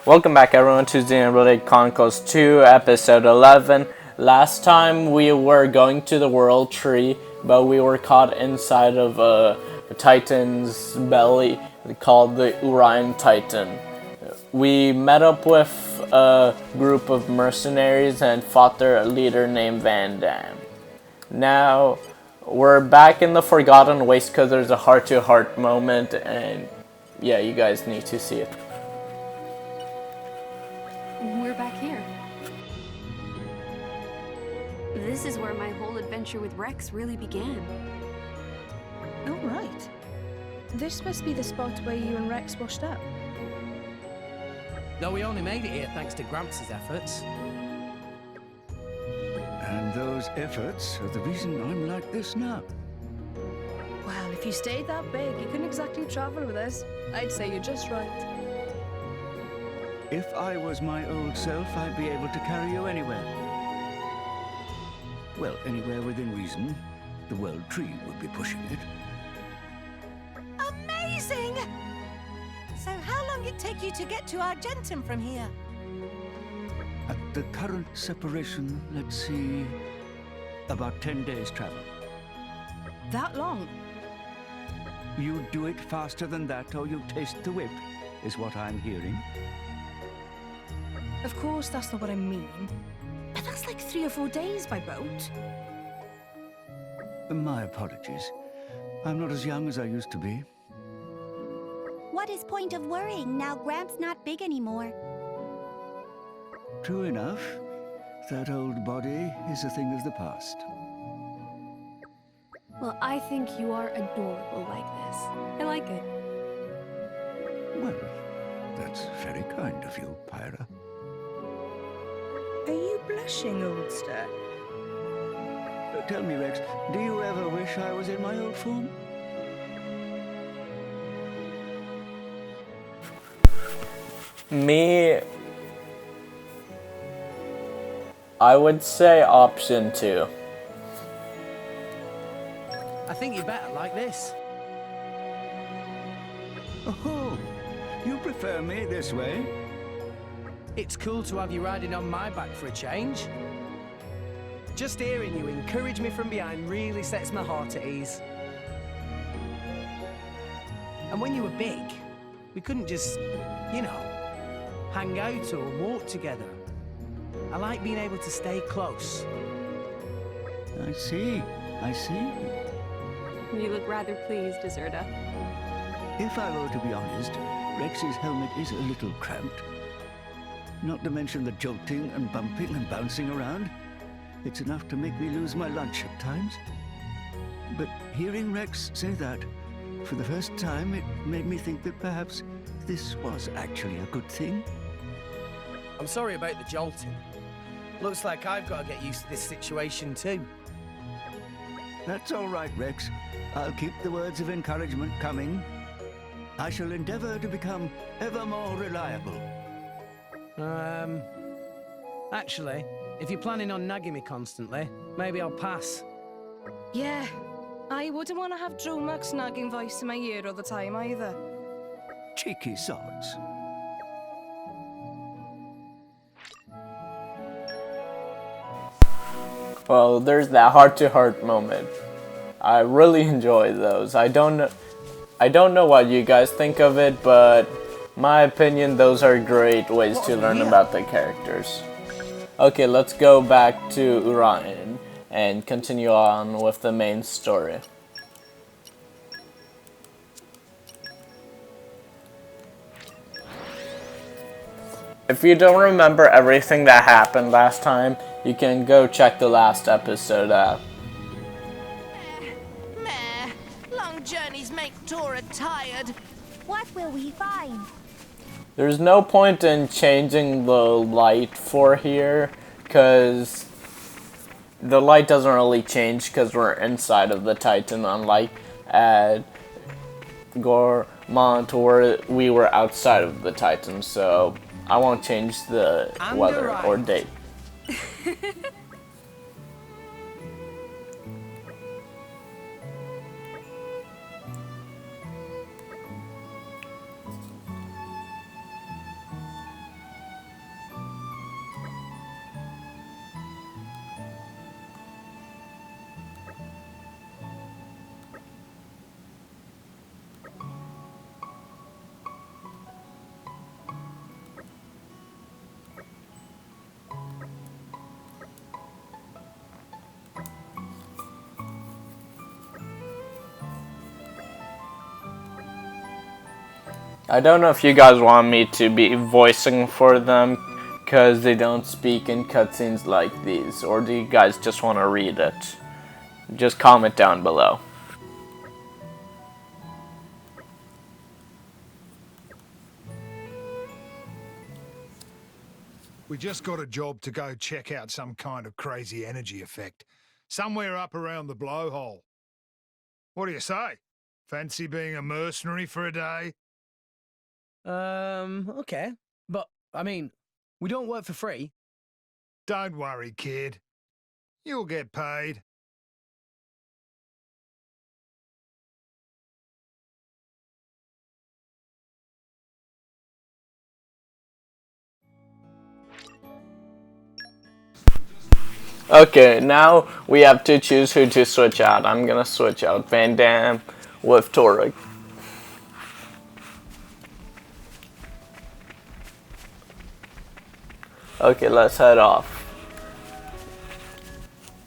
Welcome back everyone to Xenoblade Chronicles 2 episode 11. Last time we were going to the world tree, but we were caught inside of a titan's belly called the Orion Titan. We met up with a group of mercenaries and fought their leader named Van Dam. Now we're back in the Forgotten Waste because there's a heart-to-heart moment, and yeah, you guys need to see it. We're back here. This is where my whole adventure with Rex really began. Oh, right. This must be the spot where you and Rex washed up. No, we only made it here thanks to Gramps' efforts. And those efforts are the reason I'm like this now. Well, if you stayed that big, you couldn't exactly travel with us. I'd say you're just right. If I was my old self, I'd be able to carry you anywhere. Well, anywhere within reason. The world tree would be pushing it. Amazing! So how long it take you to get to Argentum from here? At the current separation, let's see, about 10 days travel. That long? You do it faster than that or you taste the whip, is what I'm hearing. Of course, that's not what I mean. But that's like 3 or 4 days by boat. My apologies. I'm not as young as I used to be. What is point of worrying now Gramps not big anymore? True enough. That old body is a thing of the past. Well, I think you are adorable like this. I like it. Well, that's very kind of you, Pyra. Are you blushing, oldster? Tell me, Rex, do you ever wish I was in my old form? Me, I would say option 2. I think you're better like this. Oh, you prefer me this way? It's cool to have you riding on my back for a change. Just hearing you encourage me from behind really sets my heart at ease. And when you were big, we couldn't just, hang out or walk together. I like being able to stay close. I see. You look rather pleased, Deserta. If I were to be honest, Rex's helmet is a little cramped. Not to mention the jolting and bumping and bouncing around. It's enough to make me lose my lunch at times. But hearing Rex say that, for the first time, it made me think that perhaps this was actually a good thing. I'm sorry about the jolting. Looks like I've got to get used to this situation too. That's all right, Rex. I'll keep the words of encouragement coming. I shall endeavor to become ever more reliable. Actually, if you're planning on nagging me constantly, maybe I'll pass. Yeah. I wouldn't want to have Dromac's nagging voice in my ear all the time either. Cheeky sods. Well, there's that heart-to-heart moment. I really enjoy those. I don't know what you guys think of it, but my opinion, those are great ways to learn about the characters. Okay, let's go back to Orion and continue on with the main story. If you don't remember everything that happened last time, you can go check the last episode out. Meh. Long journeys make Tora tired. What will we find? There's no point in changing the light for here, because the light doesn't really change because we're inside of the Titan, unlike at Gormont where we were outside of the Titan, so I won't change the weather or date. I don't know if you guys want me to be voicing for them because they don't speak in cutscenes like these, or do you guys just want to read it? Just comment down below. We just got a job to go check out some kind of crazy energy effect. Somewhere up around the blowhole. What do you say? Fancy being a mercenary for a day? Okay. But, I mean, we don't work for free. Don't worry, kid. You'll get paid. Okay, now we have to choose who to switch out. I'm gonna switch out Van Damme with Torek. Okay, let's head off.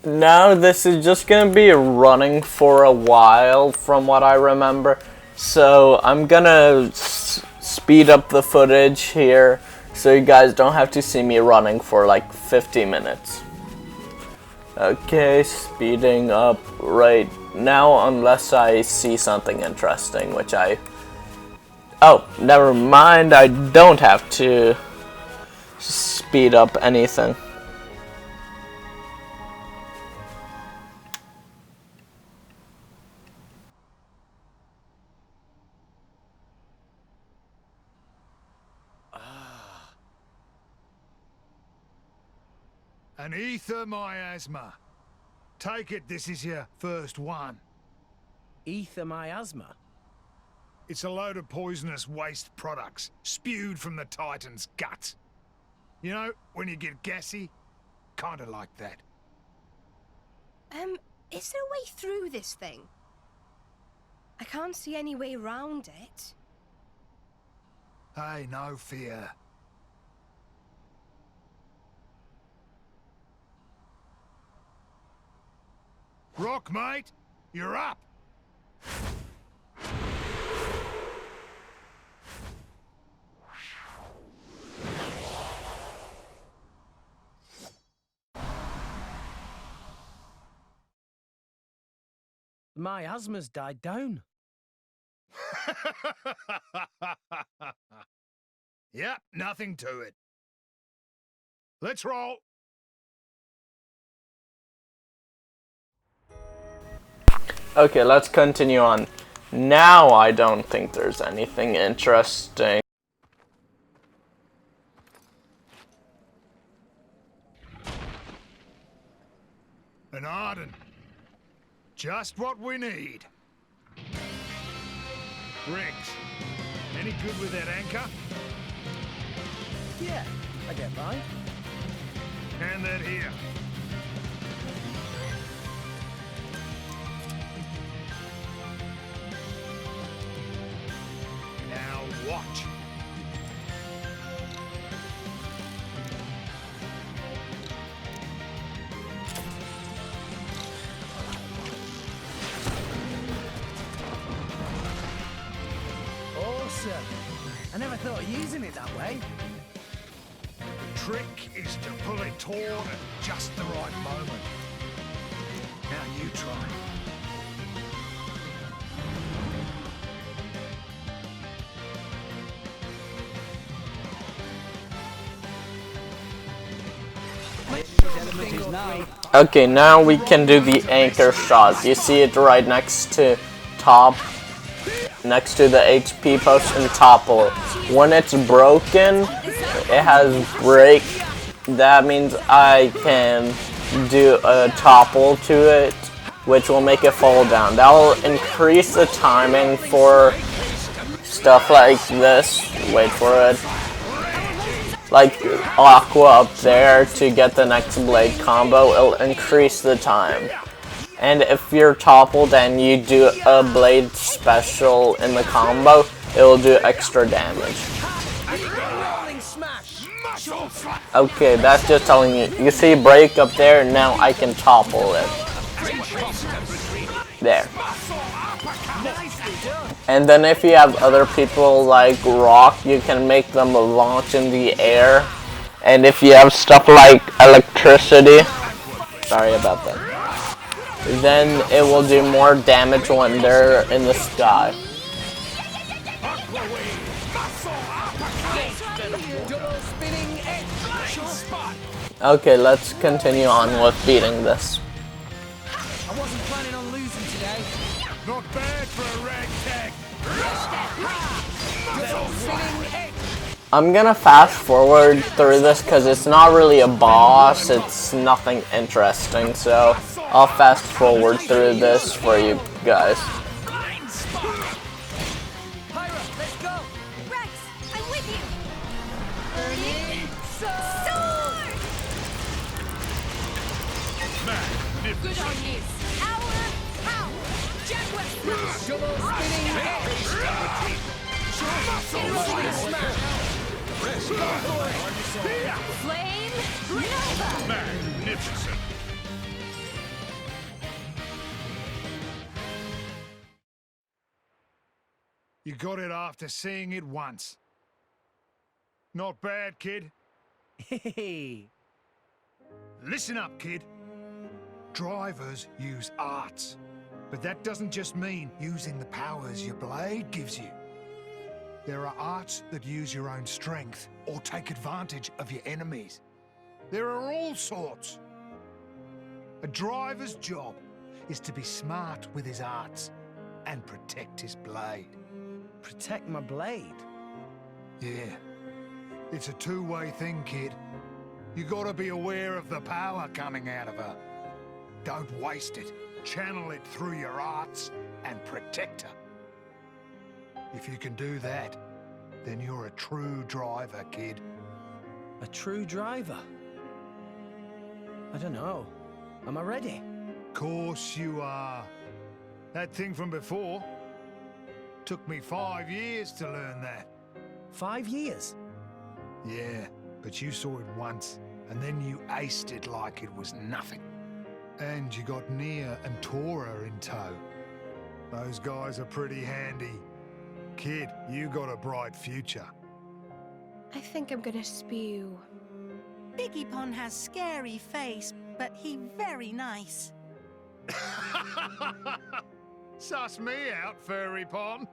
Now this is just gonna be running for a while from what I remember. So I'm gonna speed up the footage here so you guys don't have to see me running for like 50 minutes. Okay, speeding up right now unless I see something interesting, which oh, never mind, I don't have to speed up anything. An ether miasma. Take it this is your first one. Ether miasma. It's a load of poisonous waste products spewed from the Titan's guts. You know, when you get gassy? Kinda like that. Is there a way through this thing? I can't see any way around it. Hey, no fear. Rock, mate, you're up. The miasma's died down. Yep, nothing to it. Let's roll. Okay, let's continue on. Now I don't think there's anything interesting. An Arden. Just what we need. Rex, any good with that anchor? Yeah, I get by. Hand that here. Now watch. Awesome. I never thought of using it that way. The trick is to pull it taut at just the right moment. Now you try. Okay, now we can do the anchor shot. You see it right next to next to the HP post and topple. When it's broken, it has break. That means I can do a topple to it, which will make it fall down. That will increase the timing for stuff like this. Wait for it. Like Aqua up there to get the next blade combo, it'll increase the time. And if you're toppled and you do a blade special in the combo, it'll do extra damage. Okay, that's just telling you. You see break up there, now I can topple it. There. Nicely done. And then if you have other people like rock, you can make them launch in the air. And if you have stuff like electricity, sorry about that, then it will do more damage when they're in the sky. Okay, let's continue on with beating this. I wasn't planning on losing today. Not bad for a ragtag. I'm gonna fast forward through this because it's not really a boss, it's nothing interesting, so I'll fast forward through this for you guys. Pyra, let's go. Rex, I'm with you. Good on you. Our power. Jaguar smash. Double spinning edge. Flame Nova. Magnificent. You got it after seeing it once. Not bad, kid. Hey. Listen up, kid. Drivers use arts, but that doesn't just mean using the powers your blade gives you. There are arts that use your own strength or take advantage of your enemies. There are all sorts. A driver's job is to be smart with his arts and protect his blade. Protect my blade. Yeah. It's a two-way thing, kid. You gotta be aware of the power coming out of her. Don't waste it. Channel it through your arts and protect her. If you can do that, then you're a true driver, kid. A true driver? I don't know. Am I ready? Course you are. That thing from before took me 5 years to learn that. 5 years? Yeah, but you saw it once, and then you aced it like it was nothing. And you got Nia and Tora in tow. Those guys are pretty handy. Kid, you got a bright future. I think I'm gonna spew. Biggie Pon has scary face, but he very nice. Suss me out, Furry Pon.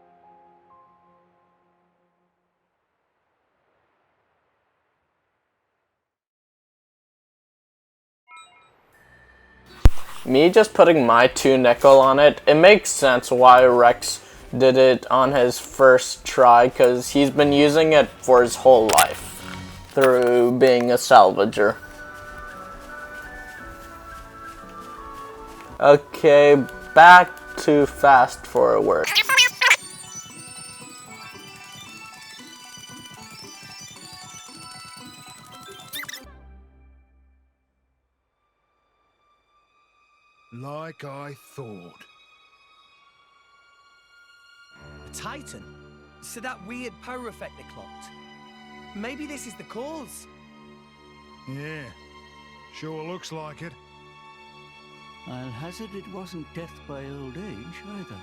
Me just putting my 2 nickel on it, it makes sense why Rex did it on his first try, because he's been using it for his whole life through being a salvager. Okay, back to fast forward. Like I thought. A Titan? So that weird power effect they clocked. Maybe this is the cause. Yeah, sure looks like it. I'll hazard it wasn't death by old age either.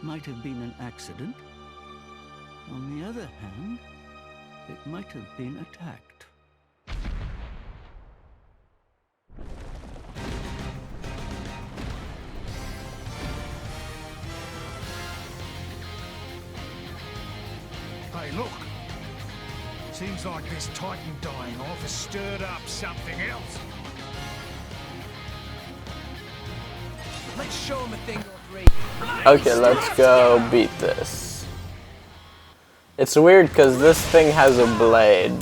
Might have been an accident. On the other hand, it might have been attacked. Hey, look. Seems like this Titan dying off has stirred up something else. Let's show them a thing or three. Okay, let's go beat this. It's weird because this thing has a blade.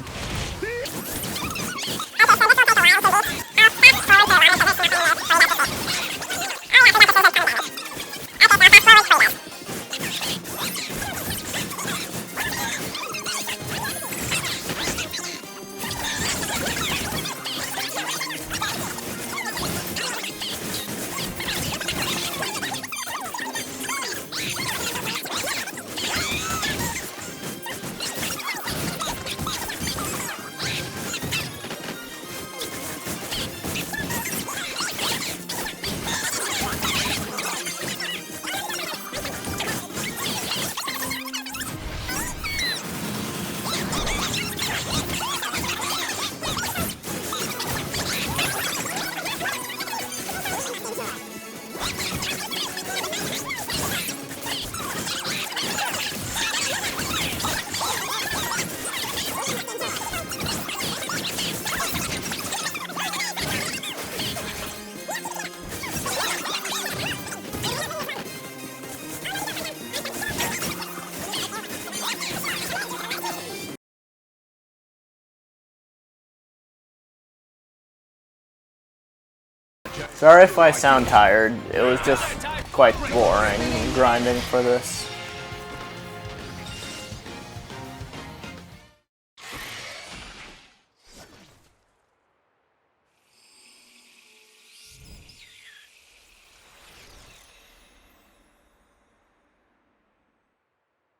Sorry if I sound tired. It was just quite boring grinding for this.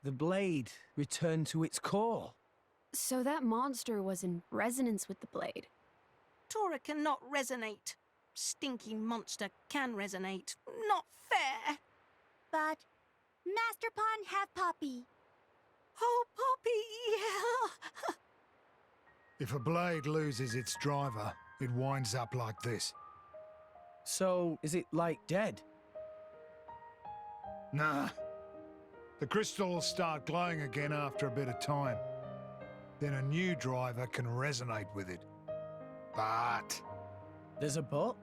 The blade returned to its core. So that monster was in resonance with the blade. Tora cannot resonate. Stinky monster can resonate. Not fair. But Master Pawn have Poppy. Oh, Poppy, If a blade loses its driver, it winds up like this. So, is it like dead? Nah. The crystal will start glowing again after a bit of time. Then a new driver can resonate with it. But There's a but?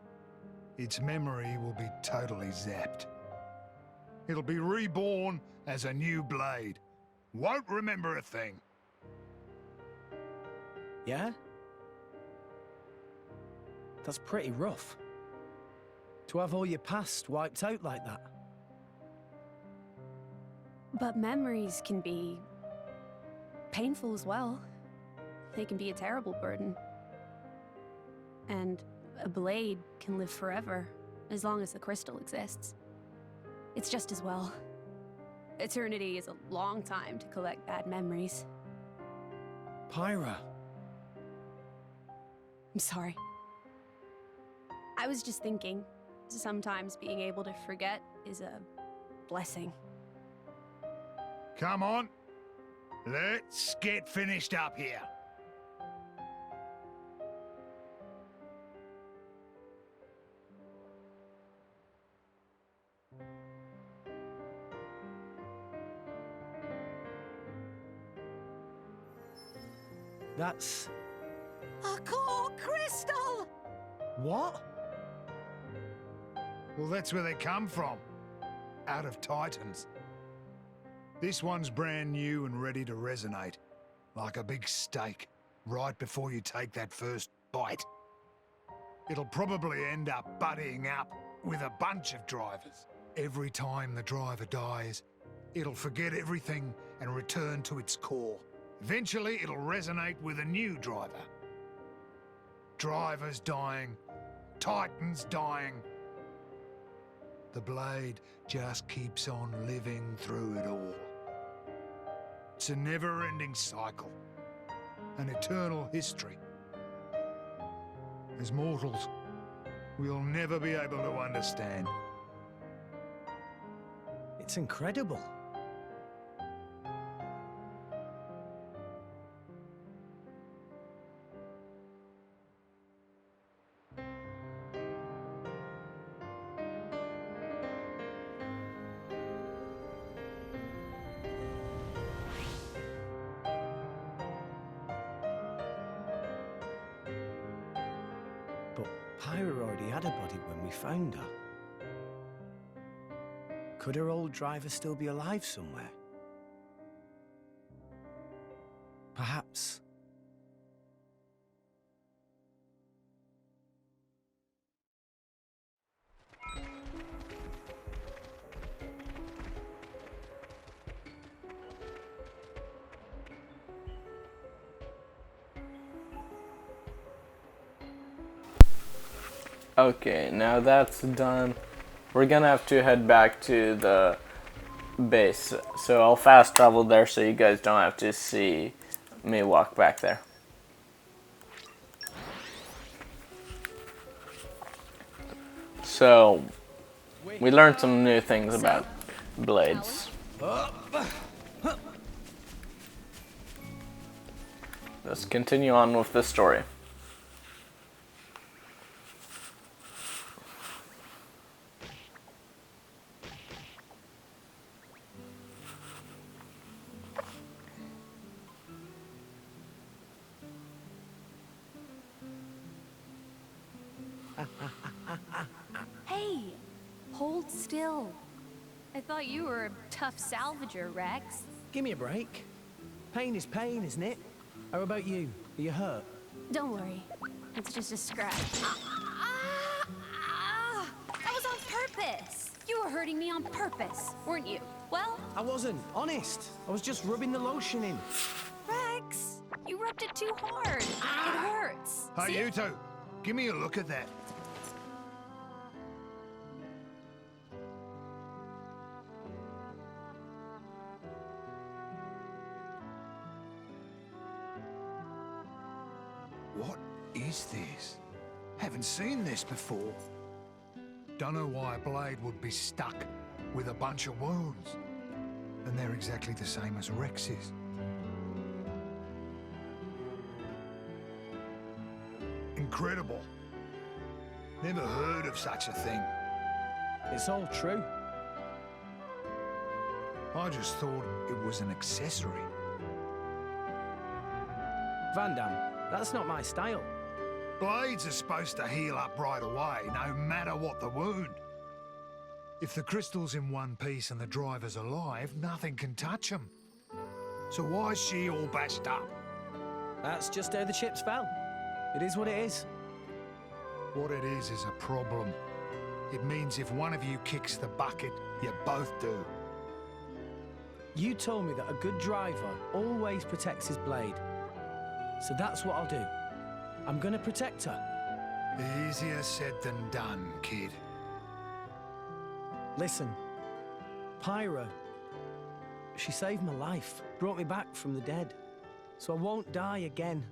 its memory will be totally zapped. It'll be reborn as a new blade. Won't remember a thing. Yeah? That's pretty rough. To have all your past wiped out like that. But memories can be painful as well. They can be a terrible burden. And a blade can live forever, as long as the crystal exists. It's just as well. Eternity is a long time to collect bad memories. Pyra. I'm sorry. I was just thinking, sometimes being able to forget is a blessing. Come on. Let's get finished up here. That's... a core crystal! what? Well, that's where they come from. Out of Titans. This one's brand new and ready to resonate. Like a big steak, right before you take that first bite. It'll probably end up buddying up with a bunch of drivers. Every time the driver dies, it'll forget everything and return to its core. Eventually, it'll resonate with a new driver. Drivers dying, Titans dying. The blade just keeps on living through it all. It's a never-ending cycle, an eternal history. As mortals, we'll never be able to understand. It's incredible. But Pyra already had a body when we found her. Could her old driver still be alive somewhere? Perhaps. Okay, now that's done. We're gonna have to head back to the base. So I'll fast travel there so you guys don't have to see me walk back there. So we learned some new things about blades. Let's continue on with the story. Hey, hold still. I thought you were a tough salvager, Rex. Give me a break. Pain is pain, isn't it? How about you? Are you hurt? Don't worry, it's just a scratch. were hurting me on purpose, weren't you? Well, I wasn't, honest. I was just rubbing the lotion in. Rex, you rubbed it too hard. It hurts. Hey, See? you two, give me a look at that. What is this? Haven't seen this before. Don't know why a blade would be stuck with a bunch of wounds. And they're exactly the same as Rex's. Incredible. Never heard of such a thing. It's all true. I just thought it was an accessory. Van Damme, that's not my style. Blades are supposed to heal up right away, no matter what the wound. If the crystal's in one piece and the driver's alive, nothing can touch him. So why is she all bashed up? That's just how the chips fell. It is what it is. What it is a problem. It means if one of you kicks the bucket, you both do. You told me that a good driver always protects his blade. So that's what I'll do. I'm gonna protect her. Easier said than done, kid. Listen, Pyra, she saved my life, brought me back from the dead, so I won't die again.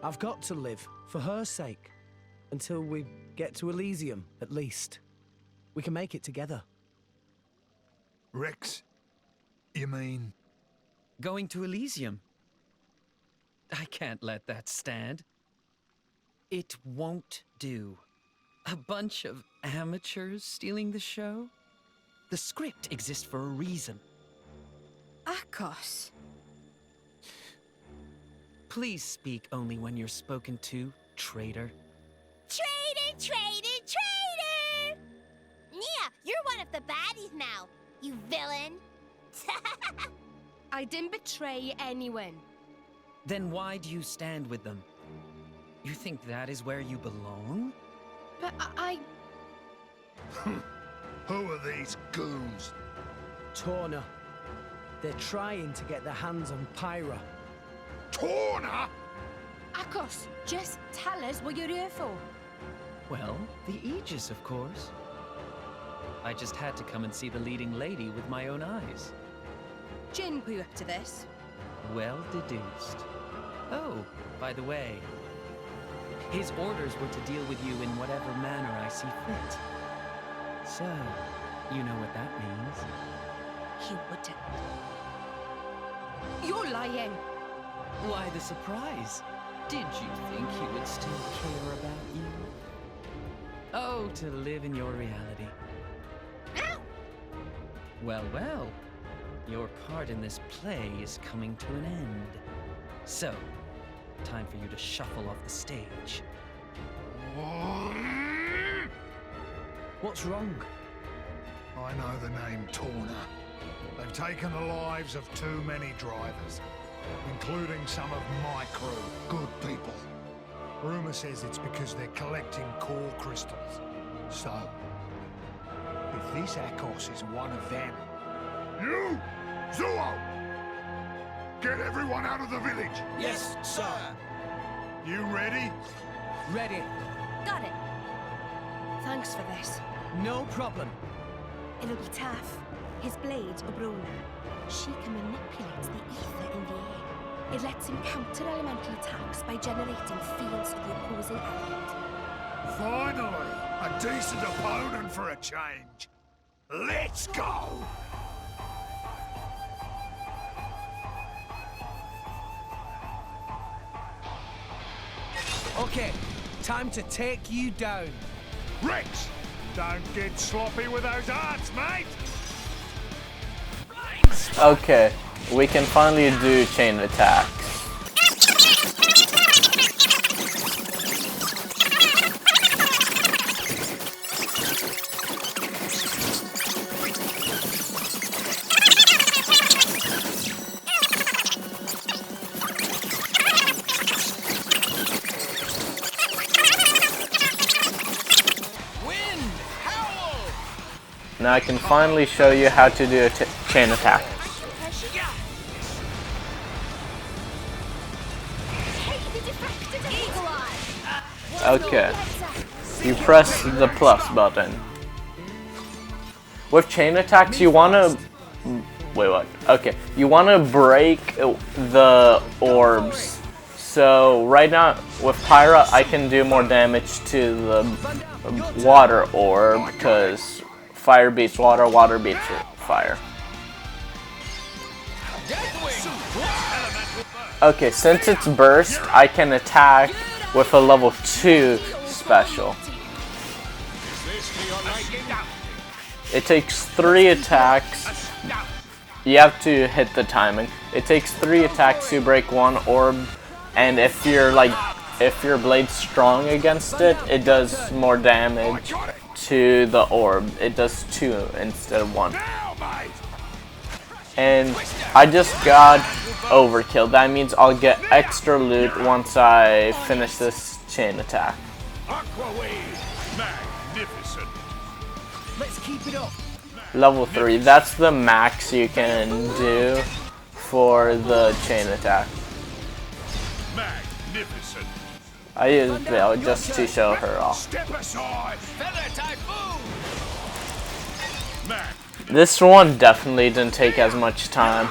I've got to live, for her sake, until we get to Elysium, at least. We can make it together. Rex, you mean? Going to Elysium? I can't let that stand. It won't do. A bunch of amateurs stealing the show? The script exists for a reason. Akhos. Please speak only when you're spoken to, traitor. Traitor, traitor, traitor! Nia, you're one of the baddies now, you villain. I didn't betray anyone. Then why do you stand with them? You think that is where you belong? But I... Who are these goons? Torna. They're trying to get their hands on Pyra. Torna? Akhos, just tell us what you're here for. Well, the Aegis, of course. I just had to come and see the leading lady with my own eyes. Jin put you up to this. Well deduced. Oh, by the way, his orders were to deal with you in whatever manner I see fit. So, you know what that means. He wouldn't. You're lying. Why the surprise? Did you think he would still care about you? Oh, to live in your reality. Ow! Well, well. Your part in this play is coming to an end. So, time for you to shuffle off the stage. What's wrong? I know the name Torna. They've taken the lives of too many drivers, including some of my crew, good people. Rumor says it's because they're collecting core crystals. So, if this Akhos is one of them... You! Zuo! Get everyone out of the village! Yes, sir. You ready? Ready. Got it. Thanks for this. No problem. It'll be tough. His blade, Obrona, she can manipulate the ether in the air. It lets him counter elemental attacks by generating fields of the opposing element. Finally! A decent opponent for a change! Let's go! Okay, time to take you down. Rex! Don't get sloppy with those arts, mate! Okay, we can finally do chain attacks. Now I can finally show you how to do a chain attack. Okay. You press the plus button. With chain attacks, you wanna... Wait, what? Okay. You wanna break the orbs. So, right now, with Pyra, I can do more damage to the water orb, because fire beats water, water beats fire. Okay, since it's burst, I can attack with a level 2 special. It takes 3 attacks. You have to hit the timing. It takes 3 attacks to break 1 orb, and if your blade's strong against it, it does more damage to the orb. It does 2 instead of 1. And I just got overkill. That means I'll get extra loot once I finish this chain attack. Let's keep it up. Level 3. That's the max you can do for the chain attack. I used Veil just to show her off. This one definitely didn't take as much time.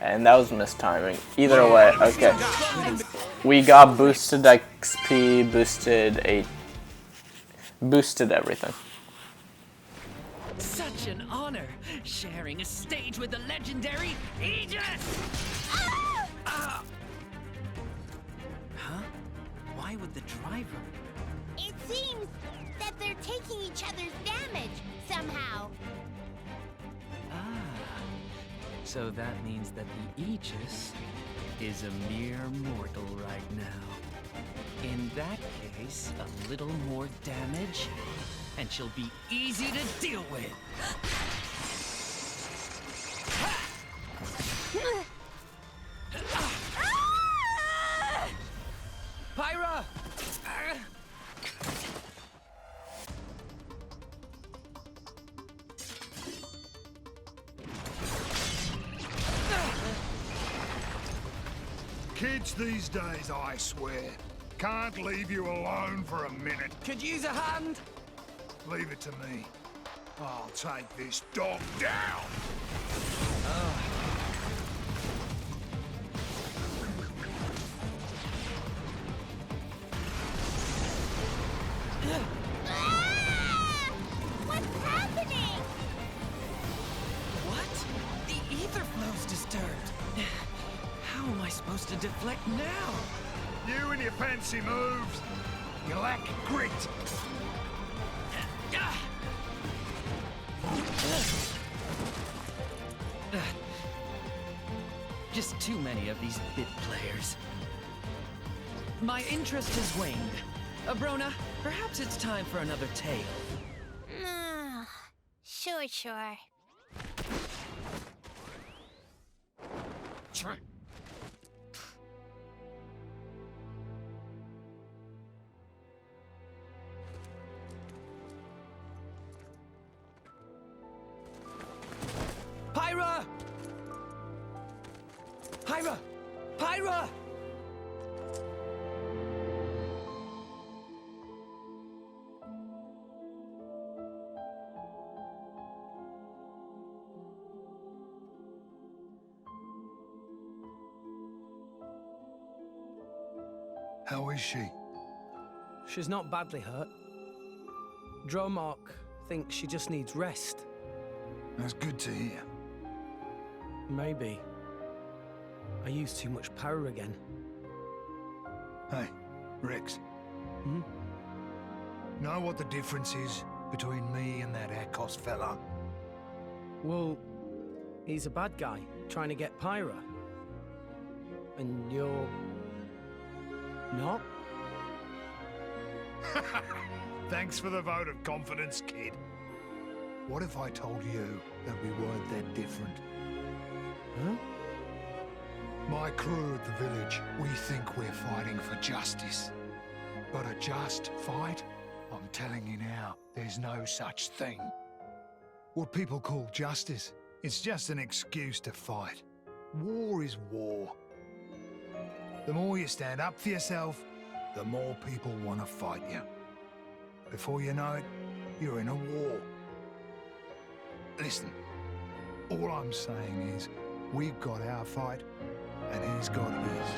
And that was mistiming. Either way, okay. We got boosted XP, boosted everything. Such an honor, sharing a stage with the legendary Aegis! Huh? Why would the driver? It seems that they're taking each other's damage somehow. So that means that the Aegis is a mere mortal right now. In that case, a little more damage, and she'll be easy to deal with. Pyra! Kids these days, I swear, can't leave you alone for a minute. Could use a hand. Leave it to me. I'll take this dog down. What's happening? What? The ether flow's disturbed. How am I supposed to deflect now? You and your fancy moves. You lack grit. Just too many of these bit players. My interest has waned. Abrona, perhaps it's time for another tale. Sure. Pyra! Pyra! Pyra! How is she? She's not badly hurt. Dromark thinks she just needs rest. That's good to hear. Maybe. I used too much power again. Hey, Rex. Know what the difference is between me and that Akhos fella? Well, he's a bad guy, trying to get Pyra. And you're... not? Thanks for the vote of confidence, kid. What if I told you that we weren't that different? Huh? My crew at the village, we think we're fighting for justice. But a just fight? I'm telling you now, there's no such thing. What people call justice, it's just an excuse to fight. War is war. The more you stand up for yourself, the more people want to fight you. Before you know it, you're in a war. Listen, all I'm saying is, we've got our fight, and he's got his.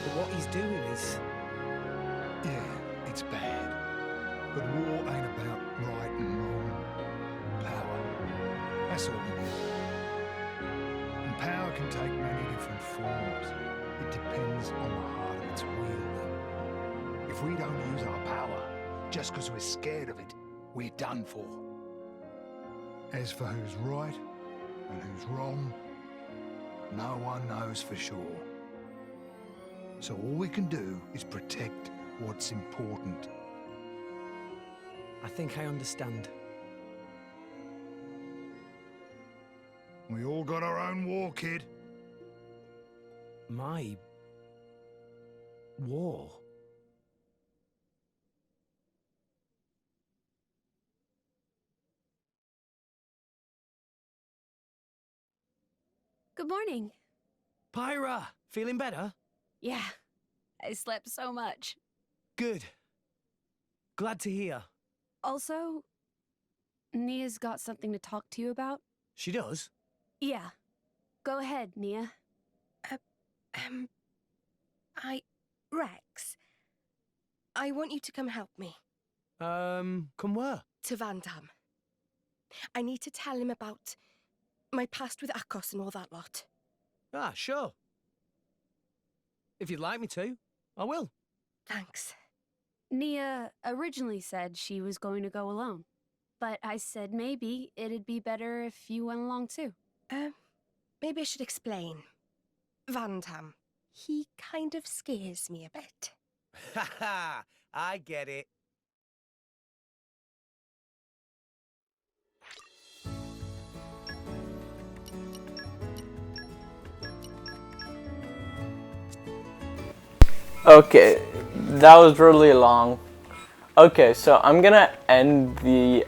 But what he's doing is... Yeah, it's bad. But war ain't about right and wrong. Power. That's all it is. And power can take many different forms. It depends on the heart of its wielder. If we don't use our power, just because we're scared of it, we're done for. As for who's right and who's wrong, no one knows for sure. So all we can do is protect what's important. I think I understand. We all got our own war, kid. My... war? Good morning. Pyra! Feeling better? Yeah, I slept so much. Good. Glad to hear. Also, Nia's got something to talk to you about. She does? Yeah. Go ahead, Nia. Rex, I want you to come help me. Come where? To Van Damme. I need to tell him about my past with Akhos and all that lot. Ah, sure. If you'd like me to, I will. Thanks. Nia originally said she was going to go alone, but I said maybe it'd be better if you went along too. Maybe I should explain. Van Damme, he kind of scares me a bit. Ha ha! I get it. Okay, that was really long. Okay, so I'm gonna end the